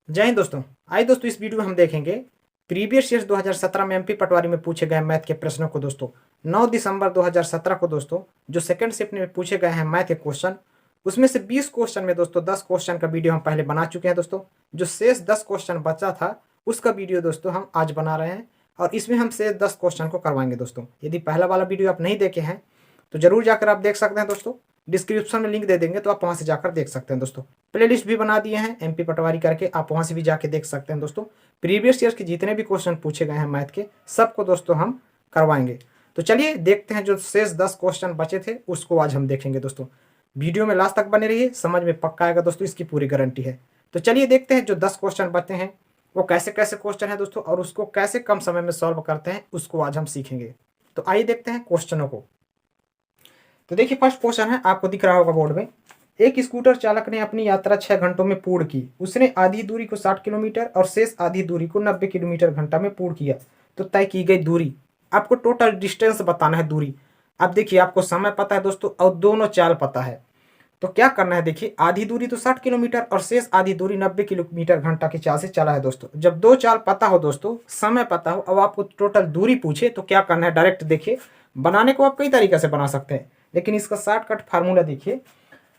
जय हिंद दोस्तों। आइए दोस्तों, इस वीडियो में हम देखेंगे प्रीवियस ईयर 2017 में एमपी पटवारी में पूछे गए मैथ के प्रश्नों को। दोस्तों 9 दिसंबर 2017 को दोस्तों जो सेकंड शिफ्ट में पूछे गए हैं मैथ के क्वेश्चन, उसमें से 20 क्वेश्चन में दोस्तों 10 क्वेश्चन का वीडियो हम पहले बना चुके हैं। दोस्तों जो शेष 10 क्वेश्चन बचा था उसका वीडियो दोस्तों हम आज बना रहे हैं और इसमें हम शेष 10 क्वेश्चन को करवाएंगे। दोस्तों यदि पहला वाला वीडियो आप नहीं देखे हैं तो जरूर जाकर आप देख सकते हैं। दोस्तों डिस्क्रिप्शन में लिंक दे देंगे तो आप वहां से जाकर देख सकते हैं। दोस्तों प्लेलिस्ट भी बना दिए हैं एमपी पटवारी करके, आप वहां से भी जाके देख सकते हैं। दोस्तों प्रीवियस ईयर के जितने भी क्वेश्चन पूछे गए हैं मैथ के सबको दोस्तों हम करवाएंगे। तो चलिए देखते हैं, जो शेष 10 क्वेश्चन बचे थे उसको आज हम देखेंगे। दोस्तों वीडियो में लास्ट तक बने रहिए, समझ में पक्का आएगा दोस्तों, इसकी पूरी गारंटी है। तो चलिए देखते हैं जो 10 क्वेश्चन बचे हैं वो कैसे कैसे क्वेश्चन है दोस्तों, और उसको कैसे कम समय में सॉल्व करते हैं उसको आज हम सीखेंगे। तो आइए देखते हैं क्वेश्चनों को। तो देखिए फर्स्ट क्वेश्चन है, आपको दिख रहा होगा बोर्ड में। एक स्कूटर चालक ने अपनी यात्रा 6 घंटों में पूर्ण की। उसने आधी दूरी को 60 किलोमीटर और शेष आधी दूरी को 90 किलोमीटर घंटा में पूर्ण किया। तो तय की गई दूरी, आपको टोटल डिस्टेंस बताना है, दूरी। अब देखिए आपको समय पता है दोस्तों और दोनों चाल पता है, तो क्या करना है। देखिए आधी दूरी तो 60 किलोमीटर और शेष आधी दूरी 90 किलोमीटर घंटा की चाल से चला है। दोस्तों जब दो चाल पता हो दोस्तों, समय पता हो, अब आपको टोटल दूरी पूछे तो क्या करना है। डायरेक्ट देखिए, बनाने को आप कई तरीके से बना सकते हैं, लेकिन इसका शॉर्टकट फार्मूला देखिए।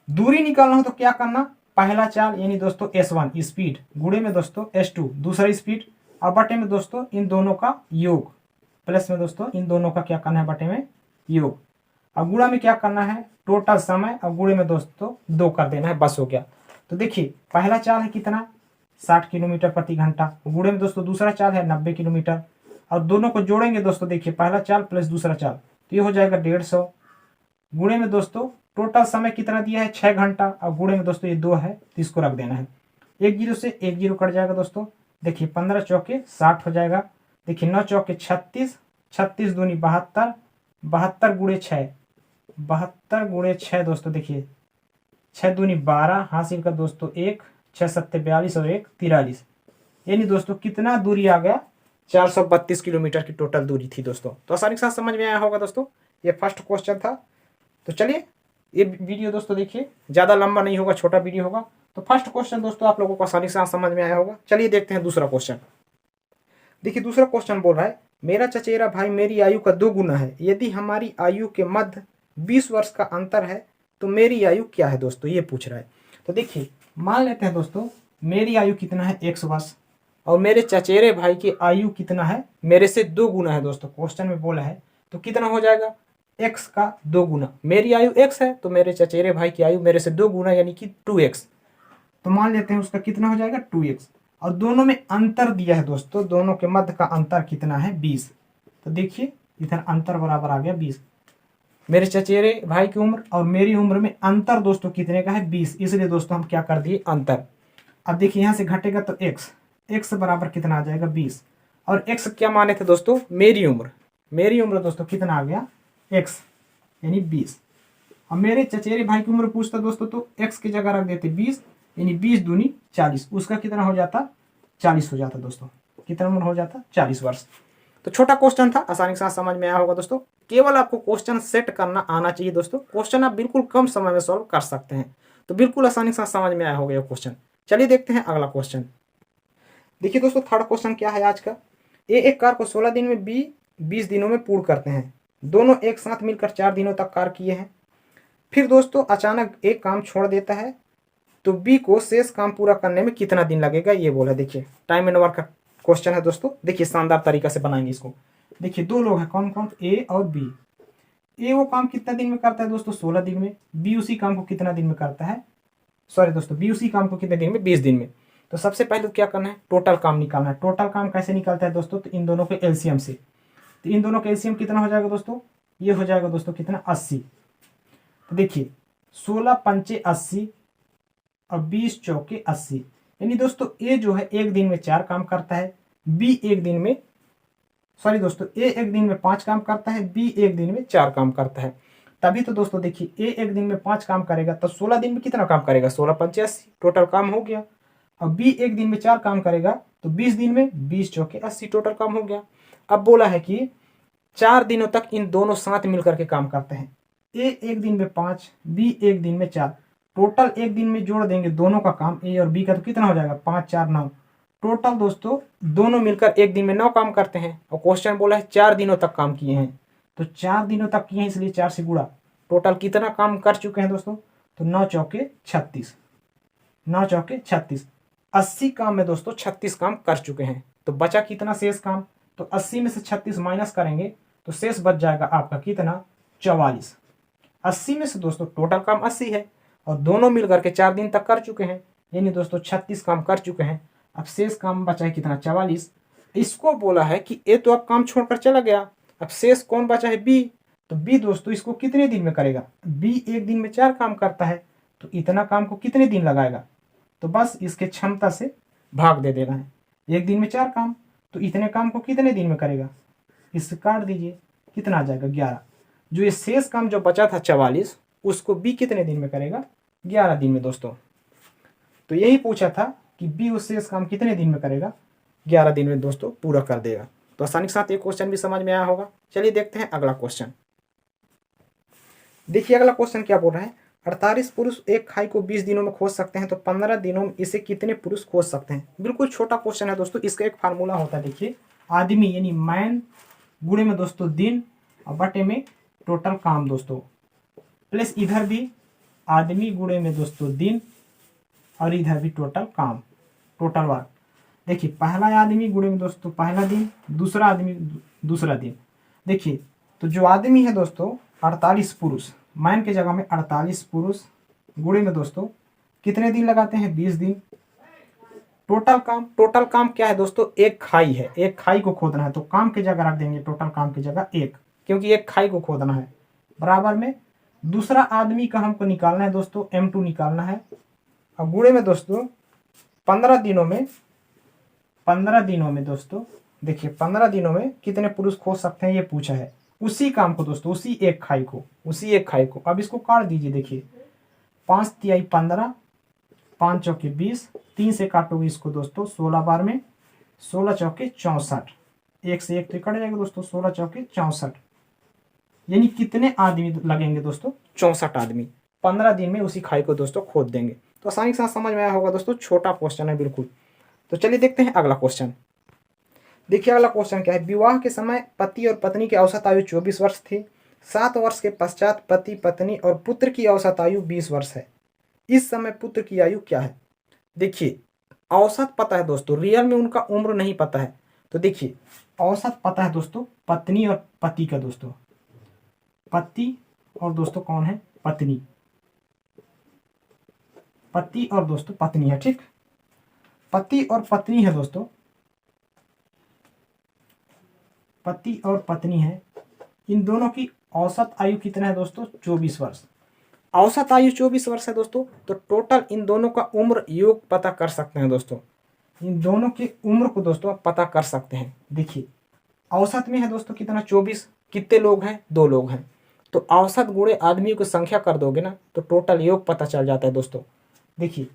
दूरी निकालना हो तो क्या करना, पहला चाल यानी दोस्तों S1 स्पीड, गुणे में दोस्तों S2 दूसरा स्पीड, और बटे में दोस्तों इन दोनों का योग, प्लस में दोस्तों इन दोनों का क्या करना है, बटे में योग। अब गुणा में क्या करना है, टोटल समय, अब गुणे में दोस्तों 2 कर देना है, बस हो गया। तो देखिए पहला चाल है कितना, 60 किलोमीटर प्रति घंटा, गुणे में दोस्तों दूसरा चाल है 90 किलोमीटर, और दोनों को जोड़ेंगे दोस्तों, देखिए पहला चाल प्लस दूसरा चाल, तो ये हो जाएगा 150, गुणे में दोस्तों टोटल समय कितना दिया है 6 घंटा, और गुणे में दोस्तों ये 2 है तो इसको रख देना है। 1 जीरो से 1 जीरो कट जाएगा दोस्तों। देखिए 15 चौके 60 हो जाएगा। देखिए 9 चौके 36, 36 दूनी 72, 72 गुणे 6, 72 गुणे 6 दोस्तों। देखिए 6 दूनी 12, हासिल का दोस्तों 1, 6 सत्ते 42 और 1 43, यानी दोस्तों कितना दूरी आ गया, 432 किलोमीटर की टोटल दूरी थी दोस्तों। तो आसानी के साथ समझ में आया होगा दोस्तों, ये फर्स्ट क्वेश्चन था। तो चलिए ये वीडियो दोस्तों देखिए, ज़्यादा लंबा नहीं होगा, छोटा वीडियो होगा। तो फर्स्ट क्वेश्चन दोस्तों आप लोगों को आसानी से समझ में आया होगा। चलिए देखते हैं दूसरा क्वेश्चन। देखिए दूसरा क्वेश्चन बोल रहा है, मेरा चचेरा भाई मेरी आयु का 2 गुना है। यदि हमारी आयु के मध्य 20 वर्ष का अंतर है तो मेरी आयु क्या है दोस्तों, ये पूछ रहा है। तो देखिए मान लेते हैं दोस्तों, मेरी आयु कितना है 100 वर्ष, और मेरे चचेरे भाई की आयु कितना है, मेरे से 2 गुना है दोस्तों, क्वेश्चन में बोला है। तो कितना हो जाएगा, x का 2 गुना, मेरी आयु x है तो मेरे चचेरे भाई की आयु मेरे से 2 गुना यानी कि 2x। तो मान लेते हैं उसका कितना हो जाएगा 2x, और दोनों में अंतर दिया है दोस्तों, दोनों के मध्य का अंतर कितना है 20। तो देखिए इधर अंतर बराबर आ गया 20। मेरे चचेरे भाई की उम्र और मेरी उम्र में अंतर दोस्तों कितने का है 20, इसलिए दोस्तों हम क्या कर दिए अंतर। अब देखिए यहाँ से घटेगा तो x बराबर कितना आ जाएगा 20, और x क्या माने थे दोस्तों, मेरी उम्र दोस्तों कितना आ गया x यानी 20। अब मेरे चचेरे भाई की उम्र पूछता दोस्तों, तो x की जगह रख देते 20, यानी 20 दूनी 40, उसका कितना हो जाता 40 हो जाता दोस्तों, कितना उम्र हो जाता 40 वर्ष। तो छोटा क्वेश्चन था, आसानी के साथ समझ में आया होगा दोस्तों। केवल आपको क्वेश्चन सेट करना आना चाहिए दोस्तों, क्वेश्चन आप बिल्कुल कम समय में सॉल्व कर सकते हैं। तो बिल्कुल आसानी के साथ समझ में आया होगा ये क्वेश्चन। चलिए देखते हैं अगला क्वेश्चन। देखिए दोस्तों थर्ड क्वेश्चन क्या है आज का, एक कार को 16 दिन में 20 दिनों में पूर्ण करते हैं। दोनों एक साथ मिलकर 4 दिनों तक कार्य किए हैं। फिर दोस्तों अचानक एक काम छोड़ देता है, तो बी को शेष काम पूरा करने में कितना दिन लगेगा, ये बोला। देखिए टाइम एंड वर्क का क्वेश्चन है दोस्तों। देखिए शानदार तरीका से बनाएंगे इसको। देखिए 2 लोग हैं, कौन कौन, ए और बी। ए वो काम कितना दिन में करता है दोस्तों 16 दिन में, बी उसी काम को कितना दिन में करता है, सॉरी दोस्तों बी उसी काम को कितने दिन में 20 दिन में। तो सबसे पहले तो क्या करना है, टोटल काम निकालना है। टोटल काम कैसे निकलता है दोस्तों, तो इन दोनों के एलसीएम से। तो इन दोनों का एलसीएम कितना हो जाएगा दोस्तों, ये हो जाएगा दोस्तों कितना 80। तो देखिए 16 पंचे 80 और 20 चौके 80, यानी दोस्तों ए जो है एक दिन में 4 काम करता है, बी एक दिन में, सॉरी दोस्तों ए एक दिन में 5 काम करता है, बी एक दिन में 4 काम करता है। तभी तो दोस्तों देखिए ए एक दिन में 5 काम करेगा तो 16 दिन में कितना काम करेगा, 16 पंचे 80, टोटल काम हो गया। और बी एक दिन में 4 काम करेगा तो 20 दिन में 20 चौके 80, टोटल काम हो गया। अब बोला है कि 4 दिनों तक इन दोनों साथ मिलकर के काम करते हैं। ए एक दिन में 5, बी एक दिन में 4, टोटल एक दिन में जोड़ देंगे दोनों का काम, ए और बी का, तो कितना हो जाएगा 5 4 9, टोटल दोस्तों दोनों मिलकर एक दिन में 9 काम करते हैं और क्वेश्चन बोला है 4 दिनों तक काम किए हैं, तो 4 दिनों तक किए हैं इसलिए 4 से गुणा। टोटल कितना काम कर चुके हैं दोस्तों, तो 9 चौके 36, 9 चौके 36, 80 काम में दोस्तों 36 काम कर चुके हैं। तो बचा कितना शेष काम, तो 80 में से 36 माइनस करेंगे तो शेष बच जाएगा आपका कितना, 44। 80 में से दोस्तों टोटल काम 80 है और दोनों मिलकर के 4 दिन तक कर चुके हैं, यानी दोस्तों 36 काम कर चुके हैं। अब शेष काम बचा है कितना, 44। इसको बोला है कि ए तो अब काम छोड़कर चला गया, अब शेष कौन बचा है, बी। तो बी दोस्तों इसको कितने दिन में करेगा, बी एक दिन में 4 काम करता है, तो इतना काम को कितने दिन लगाएगा, तो बस इसके क्षमता से भाग दे देना है। एक दिन में 4 काम, तो इतने काम को कितने दिन में करेगा, इससे काट दीजिए, कितना आ जाएगा 11। जो ये शेष काम जो बचा था 44, उसको बी कितने दिन में करेगा, 11 दिन में दोस्तों। तो यही पूछा था कि बी उस शेष काम कितने दिन में करेगा, 11 दिन में दोस्तों पूरा कर देगा। तो आसानी के साथ ये क्वेश्चन भी समझ में आया होगा। चलिए देखते हैं अगला क्वेश्चन। देखिए अगला क्वेश्चन क्या बोल रहा है, 48 पुरुष एक खाई को 20 दिनों में खोज सकते हैं, तो 15 दिनों में इसे कितने पुरुष खोज सकते हैं। बिल्कुल छोटा क्वेश्चन है दोस्तों, इसका एक फार्मूला होता है। देखिए आदमी यानी मैन गुणे में दोस्तों दिन और बटे में टोटल काम दोस्तों, प्लस इधर भी आदमी गुणे में दोस्तों दिन और इधर भी टोटल काम, टोटल वर्क। देखिए पहला आदमी गुणे में दोस्तों पहला दिन, दूसरा आदमी दूसरा दिन। देखिए तो जो आदमी है दोस्तों 48 पुरुष, मैन के जगह में 48 पुरुष गुणे में दोस्तों कितने दिन लगाते हैं, 20 दिन। टोटल काम क्या है दोस्तों, एक खाई है, एक खाई को खोदना है, तो काम की जगह रख देंगे टोटल काम की जगह 1, क्योंकि एक खाई को खोदना है। बराबर में दूसरा आदमी का हमको निकालना है दोस्तों, M2 निकालना है। अब गुणे में दोस्तों 15 दिनों में दोस्तों, देखिए 15 दिनों में कितने पुरुष खोज सकते हैं ये पूछा है। उसी काम को दोस्तों, उसी एक खाई को अब इसको काट दीजिए। देखिए 5 तिहाई 15, 5 चौके 20, 3 से काटोगे इसको दोस्तों 16 बार में 16 चौके 64, 1 से 1 तो कट जाएगा दोस्तों, 16 चौके 64, यानी कितने आदमी लगेंगे दोस्तों, 64 आदमी 15 दिन में उसी खाई को दोस्तों खोद देंगे। तो आसानी के साथ समझ में आया होगा दोस्तों, छोटा क्वेश्चन है बिल्कुल। तो चलिए देखते हैं अगला क्वेश्चन। देखिए अगला क्वेश्चन क्या है, विवाह के समय पति और पत्नी की औसत आयु 24 वर्ष थी। 7 वर्ष के पश्चात पति पत्नी और पुत्र की औसत आयु 20 वर्ष है। इस समय पुत्र की आयु क्या है। देखिए औसत पता है दोस्तों, रियल में उनका उम्र नहीं पता है। तो देखिए औसत पता है दोस्तों पत्नी और पति का, दोस्तों पति और दोस्तों कौन है, पत्नी, पति और दोस्तों पत्नी है, ठीक। पति और पत्नी है दोस्तों, पति और पत्नी है, इन दोनों की औसत आयु कितना है दोस्तों, 24 वर्ष। औसत आयु 24 वर्ष है दोस्तों, तो टोटल इन दोनों का उम्र योग पता कर सकते हैं दोस्तों। इन दोनों की उम्र को दोस्तों आप पता कर सकते हैं। देखिए औसत में है दोस्तों कितना, 24, कितने लोग हैं, 2 लोग हैं, तो औसत गुणे आदमी को संख्या कर दोगे ना तो टोटल योग पता चल जाता है दोस्तों। देखिए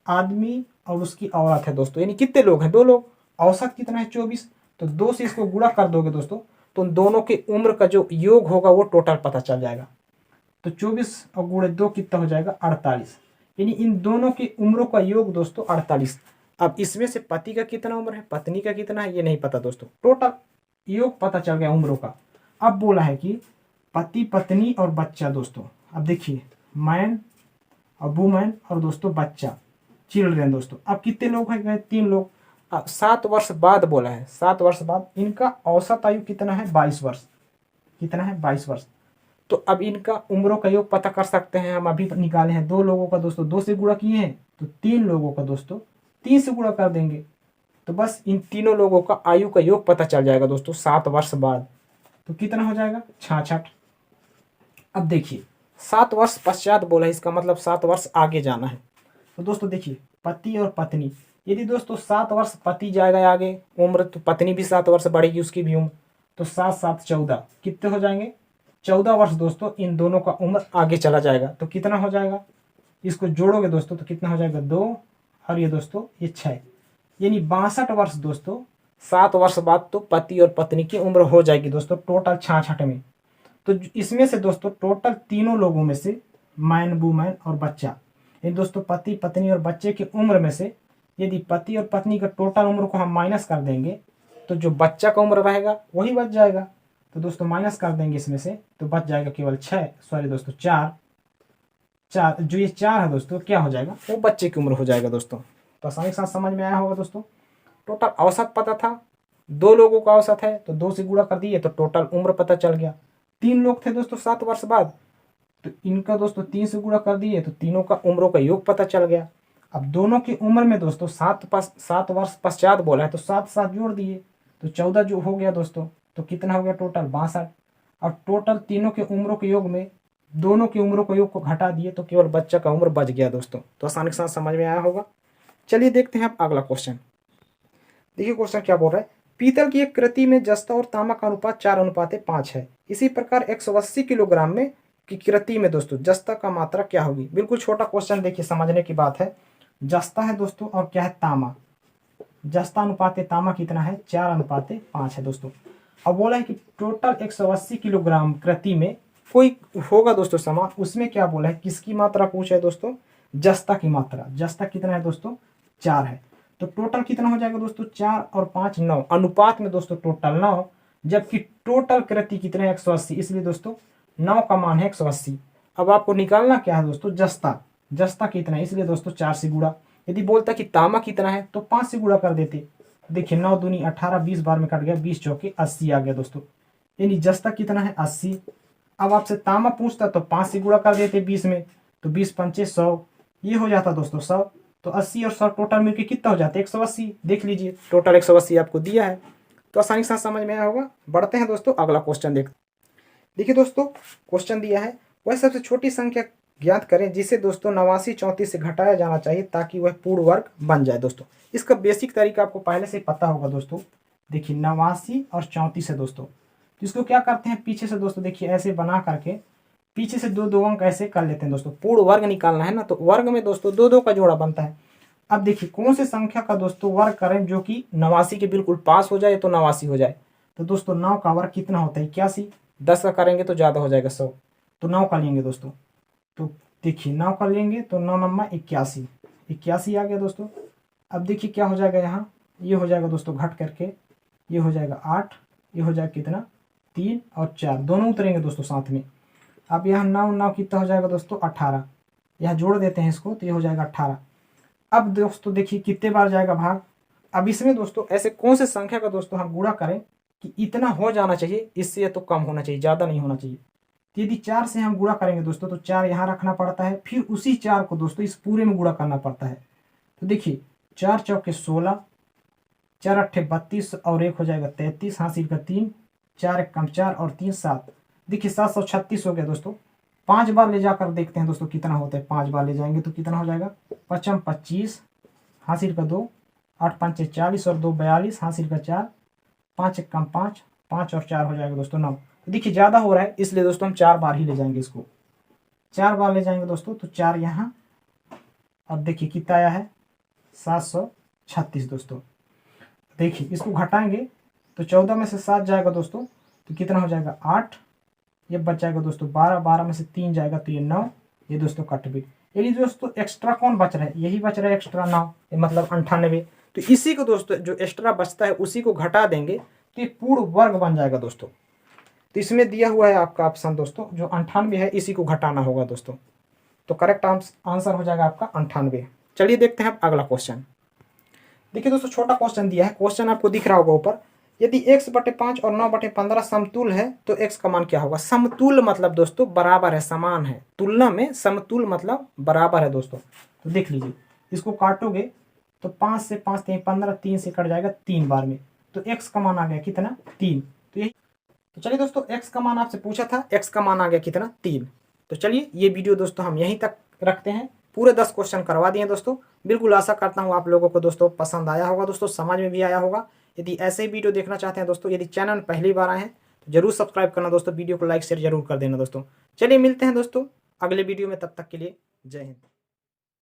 आदमी और उसकी औरत है दोस्तों, यानी कितने लोग हैं, 2 लोग, औसत कितना है 24, तो 2 से इसको गुणा कर दोगे दोस्तों तो उन दोनों की उम्र का जो योग होगा वो टोटल पता चल जाएगा। तो 24 और गुणे 2 कितना हो जाएगा, 48, यानी इन दोनों की उम्रों का योग दोस्तों 48। अब इसमें से पति का कितना उम्र है, पत्नी का कितना है, ये नहीं पता दोस्तों, टोटल योग पता चल गया उम्रों का। अब बोला है कि पति पत्नी और बच्चा दोस्तों, अब देखिए मैन और वुमेन और दोस्तों बच्चा, चिल्ड्रेन दोस्तों। अब कितने लोग हैं, 3 लोग। अब 7 वर्ष बाद बोला है, 7 वर्ष बाद इनका औसत आयु कितना है, 22 वर्ष, कितना है, 22 वर्ष। तो अब इनका उम्रों का योग पता कर सकते हैं हम, अभी निकाले हैं 2 लोगों का दोस्तों, 2 से गुणा किए हैं, तो 3 लोगों का दोस्तों 3 से गुणा कर देंगे, तो बस इन तीनों लोगों का आयु का योग पता चल जाएगा दोस्तों 7 वर्ष बाद। तो कितना हो जाएगा, 66। अब देखिए 7 वर्ष पश्चात बोला है, इसका मतलब 7 वर्ष आगे जाना है। तो दोस्तों देखिए पति और पत्नी, यदि दोस्तों 7 वर्ष पति जाएगा आगे उम्र, तो पत्नी भी 7 वर्ष बढ़ेगी उसकी भी उम्र, तो 7 7 14, कितने हो जाएंगे, 14 वर्ष दोस्तों इन दोनों का उम्र आगे चला जाएगा। तो कितना हो जाएगा, इसको जोड़ोगे दोस्तों तो कितना हो जाएगा, 2 और ये दोस्तों ये 6, यानी 62 वर्ष दोस्तों 7 वर्ष बाद तो पति और पत्नी की उम्र हो जाएगी दोस्तों टोटल 66 में। तो इसमें से दोस्तों टोटल तीनों लोगों में से मैन वुमेन और बच्चा, इन दोस्तों पति पत्नी और बच्चे की उम्र में से यदि पति और पत्नी का टोटल उम्र को हम माइनस कर देंगे तो जो बच्चा का उम्र रहेगा वही बच जाएगा। तो दोस्तों माइनस कर देंगे इसमें से तो बच जाएगा केवल 6, सॉरी दोस्तों 4। जो ये 4 है दोस्तों क्या हो जाएगा, वो बच्चे की उम्र हो जाएगा दोस्तों। तो आसानी के साथ समझ में आया होगा दोस्तों। टोटल औसत पता था, 2 लोगों का औसत है तो 2 से गुणा कर दिए तो टोटल उम्र पता चल गया। 3 लोग थे दोस्तों 7 वर्ष बाद, तो इनका दोस्तों 3 से गुणा कर दिए तो तीनों का उम्रों का योग पता चल गया। अब दोनों की उम्र में दोस्तों 7 वर्ष पश्चात बोला है तो 7 साथ जोड़ दिए तो 14 जो हो गया दोस्तों। तो कितना हो गया टोटल 62। और टोटल तीनों के उम्रों के योग में दोनों की उम्रों के योग को घटा दिए तो केवल बच्चा का उम्र बच गया दोस्तों। तो आसानी के साथ समझ में आया होगा। चलिए देखते हैं अब अगला क्वेश्चन। देखिए क्वेश्चन क्या बोल रहा है, पीतल की एक कृति में जस्ता और तांबा का अनुपात 4:5 है। इसी प्रकार 180 किलोग्राम में की कृति में दोस्तों जस्ता का मात्रा क्या होगी। बिल्कुल छोटा क्वेश्चन, देखिए समझने की बात है। जस्ता है दोस्तों और क्या है तांबा। जस्ता अनुपात तांबा कितना है 4:5 है दोस्तों। अब बोला है कि टोटल 180 किलोग्राम कृति में कोई होगा दोस्तों सामान, उसमें क्या बोला है किसकी मात्रा पूछा है दोस्तों, जस्ता की मात्रा। जस्ता कितना है दोस्तों 4 है। तो टोटल कितना हो जाएगा दोस्तों 4 और 5 9 अनुपात में दोस्तों टोटल 9, जबकि टोटल कृति कितने 180, इसलिए दोस्तों 9 का मान है 180। अब आपको निकालना क्या है दोस्तों जस्ता। जस्ता कितना है इसलिए दोस्तों 4 से गुणा। यदि बोलता कि तांबा कितना है तो 5 से गुणा कर देते। देखिए 9 दूनी 18, 20 बार में कट गया, 20 चौके 80 आ गया दोस्तों। यानी जस्ता कितना है 80। अब आपसे तांबा पूछता तो 5 से गुणा कर देते 20 में, तो 20 पंचे 100, ये हो जाता दोस्तों 100। तो 80 और 100 टोटल मिलकर कितना हो जाता है 180। देख लीजिए टोटल 180 आपको दिया है। तो आसानी से समझ में आया होगा। बढ़ते हैं दोस्तों अगला क्वेश्चन देखिए दोस्तों क्वेश्चन दिया है, वह सबसे छोटी संख्या ज्ञात करें जिसे दोस्तों 89 34 से घटाया जाना चाहिए ताकि वह पूर्ण वर्ग बन जाए। दोस्तों इसका बेसिक तरीका आपको पहले से पता होगा दोस्तों। देखिए 89 और 34 है दोस्तों, तो इसको क्या करते हैं पीछे से दोस्तों, देखिए ऐसे बना करके पीछे से 2 अंक ऐसे कर लेते हैं दोस्तों। पूर्ण वर्ग निकालना है ना, तो वर्ग में दोस्तों 2 का जोड़ा बनता है। अब देखिए कौन सी संख्या का दोस्तों वर्ग करें जो कि 89 के बिल्कुल पास हो जाए तो 89 हो जाए। तो दोस्तों 9 का वर्ग कितना होता है 81। 10 का करेंगे तो ज़्यादा हो जाएगा 100, तो 9 का लेंगे दोस्तों। तो देखिए 9 का लेंगे तो 9 9 81, 81 आ गया दोस्तों। अब देखिए क्या हो जाएगा यहाँ, ये हो जाएगा दोस्तों घट करके, ये हो जाएगा 8, ये हो जाएगा कितना 3 और 4 दोनों उतरेंगे दोस्तों साथ में। अब यहाँ 9 9 कितना हो जाएगा दोस्तों 18, यहाँ जोड़ देते हैं इसको तो ये हो जाएगा 18। अब दोस्तों देखिए कितने बार जाएगा भाग। अब इसमें दोस्तों ऐसे कौन से संख्या का दोस्तों हम गुणा करें कि इतना हो जाना चाहिए, इससे तो कम होना चाहिए, ज़्यादा नहीं होना चाहिए। तो यदि 4 से हम गुणा करेंगे दोस्तों तो 4 यहाँ रखना पड़ता है, फिर उसी 4 को दोस्तों इस पूरे में गुणा करना पड़ता है। तो देखिए 4 चौके 16, 4 अट्ठे 32 और 1 हो जाएगा 33, हासिल का 3, 4 एक कम 4 और 3 7। देखिए 736 हो गया दोस्तों। 5 बार ले जाकर देखते हैं दोस्तों कितना होता है। 5 बार ले जाएंगे तो कितना हो जाएगा 5 25, हासिल का 2, 8 5 40 और 2 42, हासिल का 4, 5 एक कम 5, 5 और 4 हो जाएगा दोस्तों 9। तो देखिए ज़्यादा हो रहा है इसलिए दोस्तों हम 4 बार ही ले जाएंगे इसको। 4 बार ले जाएंगे दोस्तों तो 4 यहाँ, अब देखिए कितना आया है 736 दोस्तों। देखिए इसको घटाएंगे तो 14 में से 7 जाएगा दोस्तों तो कितना हो जाएगा 8, ये बच जाएगा दोस्तों 12, 12 में से 3 जाएगा तो ये 9, ये दोस्तों कट भी। यानी दोस्तों एक्स्ट्रा कौन बच रहा है, यही बच रहा है एक्स्ट्रा 9, ये मतलब 98। तो इसी को दोस्तों जो एक्स्ट्रा बचता है उसी को घटा देंगे तो ये पूर्ण वर्ग बन जाएगा दोस्तों। तो इसमें दिया हुआ है आपका ऑप्शन दोस्तों, जो 98 है इसी को घटाना होगा दोस्तों। तो करेक्ट आंसर हो जाएगा आपका 98। चलिए देखते हैं अगला क्वेश्चन। देखिए दोस्तों छोटा क्वेश्चन दिया है, क्वेश्चन आपको दिख रहा होगा ऊपर। यदि x/5 और 9/15 समतुल है तो x का मान क्या होगा। समतुल मतलब दोस्तों बराबर है, समान है। तुलना में समतुल मतलब बराबर है दोस्तों। तो देख लीजिए इसको काटोगे तो 5 से 5 3 15, 3 से कट जाएगा 3 बार में, तो x का मान आ गया कितना 3। तो यही, तो चलिए दोस्तों x का मान आपसे पूछा था, x का मान आ गया कितना 3। तो चलिए ये वीडियो दोस्तों हम यहीं तक रखते हैं। पूरे 10 क्वेश्चन करवा दिए दोस्तों। बिल्कुल आशा करता हूँ आप लोगों को दोस्तों पसंद आया होगा दोस्तों, समझ में भी आया होगा। यदि ऐसे ही वीडियो देखना चाहते हैं दोस्तों, यदि चैनल पहली बार आए हैं तो जरूर सब्सक्राइब करना दोस्तों, वीडियो को लाइक शेयर जरूर कर देना दोस्तों। चलिए मिलते हैं दोस्तों अगले वीडियो में, तब तक के लिए जय हिंद।